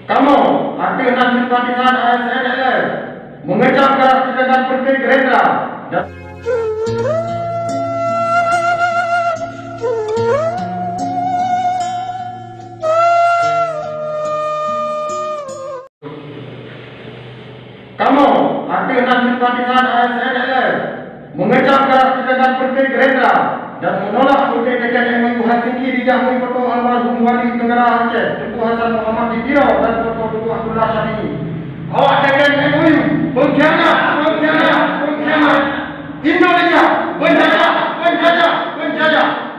Kamu, aktif dan simpatisan ASN mengecam keras tindakan Menteri Gerindra dan kamu, aktif dan simpatisan ASN mengecam keras tindakan Menteri Gerindra dan menolak pertemuan MOU Helsinki di Jambi foto almarhum Wali Negara Aceh Tunku Hasan Muhammad Dikiro dan foto Tunku Abdullah Syahini. Awak dengan MOU pengkhianat, pengkhianat, pengkhianat. Indonesia penjajah, penjajah, penjajah.